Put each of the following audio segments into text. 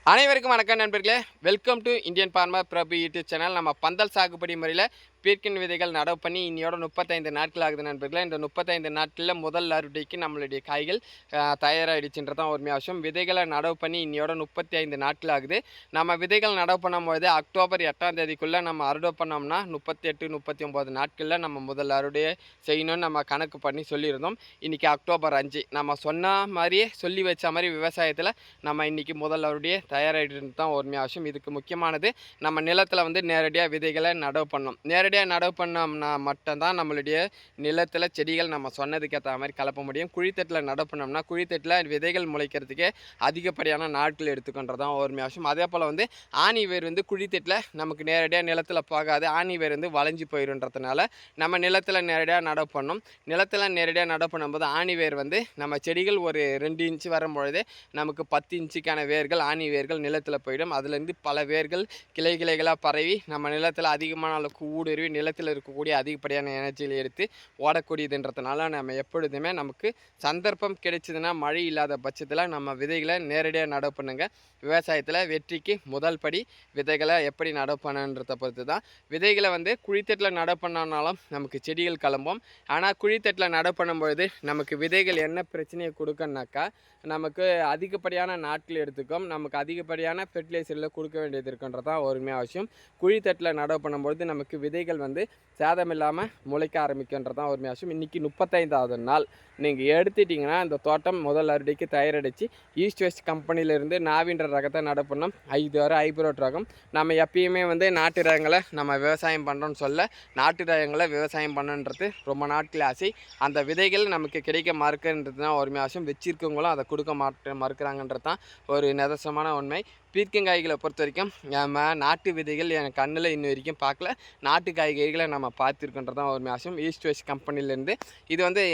அனைவருக்கும் வணக்கம் நண்பர்களே. Welcome to Indian farmer Prabhu YouTube channel. நம்ம பந்தல் சாகுபடி முறையில் பீர்க்கன் விதைகள் நடவு பண்ணி இன்னையோட 35 நாட்கள் ஆகுது நண்பர்களே. இந்த 35 நாட்களில் முதல் அறுவடைக்கு நம்மளுடைய காய்கள் தயாராகிடுச்சுன்றதான் ஒரு விஷயம். விதைகளை நடவு பண்ணி இன்னையோட 35 நாட்கள் ஆகுது. நம்ம விதைகள் நடவு பண்ணும்போது அக்டோபர் 8ஆம் தேதிக்குள்ளே நம்ம அறுவடை பண்ணோம்னா 38 39 நாட்களில் நம்ம முதல் அறுவடையை செய்யணும்னு நம்ம கணக்கு பண்ணி சொல்லியிருந்தோம். இன்றைக்கி அக்டோபர் 5. நம்ம சொன்ன மாதிரியே சொல்லி வச்ச மாதிரி விவசாயத்தில் நம்ம இன்றைக்கி முதல் அறுவடையை தயாராகிட்டு தான் ஒரு விஷயம். இதுக்கு முக்கியமானது நம்ம நிலத்தில் வந்து நேரடியாக விதைகளை நடவு பண்ணணும். நேரடியாக நடவு பண்ணோம்னா மட்டும்தான் நம்மளுடைய நிலத்தில் செடிகள் நம்ம சொன்னதுக்கு ஏற்ற மாதிரி கலப்ப முடியும். குழித்தட்டில் நடவு பண்ணோம்னா குழித்தட்டில் விதைகள் முளைக்கிறதுக்கே அதிகப்படியான நாட்கள் எடுத்துக்கின்றதான் ஒரு விஷயம். அதே போல் வந்து ஆணி வேர் வந்து குழித்தட்டில் நமக்கு நேரடியாக நிலத்தில் போகாது. ஆணி வேர் வந்து வளைஞ்சு போயிடுன்றதுனால நம்ம நிலத்தில் நேரடியாக நடவு பண்ணணும். நிலத்தில் நேரடியாக நடவு பண்ணும்போது ஆணி வேர் வந்து நம்ம செடிகள் ஒரு 2 இன்ச்சு வரும்பொழுதே நமக்கு 10 இன்ச்சுக்கான வேர்கள் ஆணி வேர்கள் நிலத்தில் போயிடும். அதுலேருந்து பல வேர்கள் கிளைகளாக பரவி நம்ம நிலத்தில் அதிகமான அளவுக்கு ஊடுருவி நிலத்தில் இருக்கக்கூடிய அதிகப்படியான எனர்ஜியில் எடுத்து ஓடக்கூடியதுன்றதுனால நம்ம எப்பொழுதுமே நமக்கு சந்தர்ப்பம் கிடைச்சதுன்னா மழை இல்லாத பட்சத்தில் நம்ம விதைகளை நேரடியாக நடவு பண்ணுங்க. விவசாயத்தில் வெற்றிக்கு முதல் படி விதைகளை எப்படி நடவு பண்ணுன்றதை பொறுத்து தான். விதைகளை வந்து குழித்தட்டில் நடவு பண்ணாலும் நமக்கு செடிகள் கிளம்பும். ஆனால் குழித்தட்டில் நடவு பண்ணும்பொழுது நமக்கு விதைகள் என்ன பிரச்சனையை கொடுக்கணுனாக்கா நமக்கு அதிகப்படியான நாட்கள் எடுத்துக்கும். நமக்கு அதிகப்படியான ஃபெர்டிலைசரில் கொடுக்க வேண்டியது இருக்குன்றதான் ஒருமையாக அவசியம். குழித்தட்டில் நடவு பண்ணும்பொழுது நமக்கு விதைகள் வந்து சேதம் இல்லாமல் முளைக்க ஆரம்பிக்கின்றதான் ஒருமையாக அவசியம். இன்றைக்கி 35வது நாள் நீங்கள் எடுத்துட்டிங்கன்னா இந்த தோட்டம் முதல் அறுவடைக்கு தயாரிச்சு ஈஸ்ட் வெஸ்ட் கம்பெனியிலேருந்து நாவின்ற ரகத்தை நடவு பண்ணோம். 5 வரை ஹைப்ரிட் ரகம். நம்ம எப்பயுமே வந்து நாட்டு ரகங்களை நம்ம விவசாயம் பண்ணுறோன்னு சொல்ல நாட்டு ரகங்களை விவசாயம் பண்ணுன்றது ரொம்ப நாட்கள் ஆசை. அந்த விதைகள் நமக்கு கிடைக்க மறுக்குன்றது தான் ஒருமையாக அவசியம். வச்சிருக்கவங்களும் அதை கொடுக்க மறுக்கிறாங்கன்றது தான் ஒரு நிதர்சனமான உண்மை. பீர்க்கங்காய்களை பொறுத்த வரைக்கும் நம்ம நாட்டு விதைகள் என் கண்ணில் இன்ன வரைக்கும் பார்க்கல. நாட்டு காய்கறிகளை நம்ம பார்த்துருக்கின்றது தான் ஒரு அவசியம். ஈஸ்ட் வெஸ்ட் கம்பெனிலேருந்து இது வந்து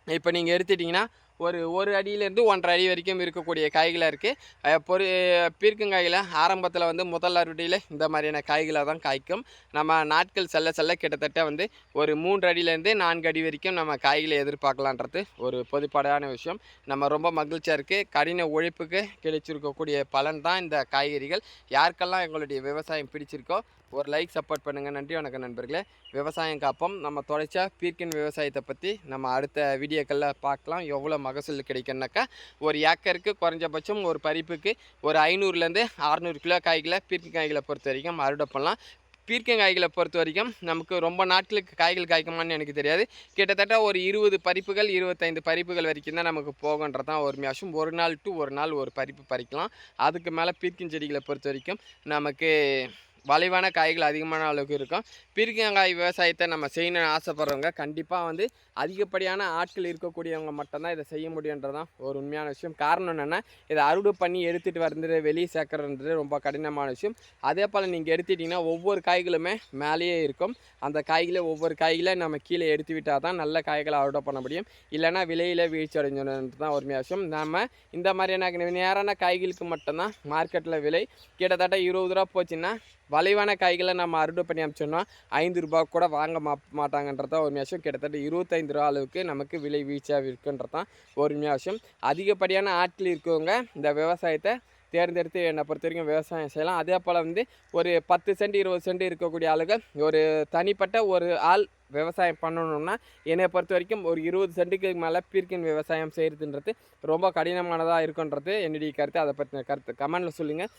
இப்போ நீங்கள் எடுத்துட்டிங்கன்னா ஒரு அடியிலேருந்து 1.5 அடி வரைக்கும் இருக்கக்கூடிய காய்களாக இருக்குது. பீர்க்கங்காயில் ஆரம்பத்தில் வந்து முதல் அறுவடையில் இந்த மாதிரியான காய்களாக தான் காய்க்கும். நம்ம நாட்கள் செல்ல கிட்டத்தட்ட வந்து ஒரு 3 அடியிலேருந்து 4 அடி வரைக்கும் நம்ம காய்களை எதிர்பார்க்கலான்றது ஒரு பொதுப்படையான விஷயம். நம்ம ரொம்ப மகிழ்ச்சியாக இருக்குது. கடின உழைப்புக்கு கிடைச்சிருக்கக்கூடிய பலன் தான் இந்த காய்கறிகள். யாருக்கெல்லாம் எங்களுடைய விவசாயம் பிடிச்சிருக்கோ ஒரு லைக் சப்போர்ட் பண்ணுங்கள். நன்றி, வணக்கம் நண்பர்களே. விவசாயம் காப்போம். நம்ம தொடர்ச்சியாக பீர்க்கன் விவசாயத்தை பற்றி நம்ம அடுத்த வீடியோக்களில் பார்க்கலாம். எவ்வளோ மகசூல் கிடைக்குன்னாக்கா ஒரு ஏக்கருக்கு குறைஞ்சபட்சம் ஒரு பறிப்புக்கு ஒரு 500லேருந்து 600 கிலோ காய்களை பீர்க்கங்காய்களை பொறுத்த வரைக்கும் அறுவடை பண்ணலாம். பீர்க்கங்காய்களை பொறுத்த வரைக்கும் நமக்கு ரொம்ப நாட்களுக்கு காய்கள் காய்க்குமான்னு எனக்கு தெரியாது. கிட்டத்தட்ட ஒரு 20 பறிப்புகள் 25 பறிப்புகள் வரைக்கும் தான் நமக்கு போகன்றதான் ஒரு விஷயம். ஒரு நாள் டு ஒரு நாள் ஒரு பறிப்பு பறிக்கலாம். அதுக்கு மேலே பீர்க்கன் செடிகளை பொறுத்த வரைக்கும் நமக்கு வளைவான காய்கள் அதிகமான அளவுக்கு இருக்கும். பீர்க்கங்காய் விவசாயத்தை நம்ம செய்யணும்னு ஆசைப்படுறவங்க கண்டிப்பாக வந்து அதிகப்படியான ஆட்கள் இருக்கக்கூடியவங்க மட்டும்தான் இதை செய்ய முடியுன்றதான் ஒரு உண்மையான விஷயம். காரணம் என்னென்னா இதை அறுவடை பண்ணி எடுத்துகிட்டு வந்து வெளியே சேர்க்குறன்றது ரொம்ப கடினமான விஷயம். அதே போல் நீங்கள் எடுத்துட்டிங்கன்னா ஒவ்வொரு காய்களுமே மேலேயே இருக்கும். அந்த காய்களை ஒவ்வொரு காய்களை நம்ம கீழே எடுத்து விட்டால் தான் நல்ல காய்களை அறுவடை பண்ண முடியும். இல்லைனா விலையில் வீழ்ச்சி அடைஞ்சோன்றது தான் ஒரு விஷயம். நம்ம இந்த மாதிரியான நேரான காய்களுக்கு மட்டும்தான் மார்க்கெட்டில் விலை கிட்டத்தட்ட 20 ரூபா போச்சுன்னா வளைவான காய்களை நம்ம அறுவடை பண்ணி அமிச்சோம்னா 5 ரூபா கூட வாங்க மாட்டாங்கன்றதான் ஒரு விஷயம். கிட்டத்தட்ட 25 ரூபா அளவுக்கு நமக்கு விலை வீழ்ச்சியாக இருக்குன்றதான் ஒரு விஷயம். அதிகப்படியான ஆட்கள் இருக்கவங்க இந்த விவசாயத்தை தேர்ந்தெடுத்து என்னை பொறுத்த வரைக்கும் விவசாயம் செய்யலாம். அதே போல் வந்து ஒரு 10 சென்ட் 20 சென்ட் இருக்கக்கூடிய ஆளுகள் ஒரு தனிப்பட்ட ஒரு ஆள் விவசாயம் பண்ணணுன்னா என்னை பொறுத்த வரைக்கும் ஒரு 20 சென்ட்டுக்கு மேலே பீர்க்கன் விவசாயம் செய்கிறதுன்றது ரொம்ப கடினமானதாக இருக்குன்றது என்னுடைய கருத்து. அதை பற்றின கருத்து கமெண்டில் சொல்லுங்கள்.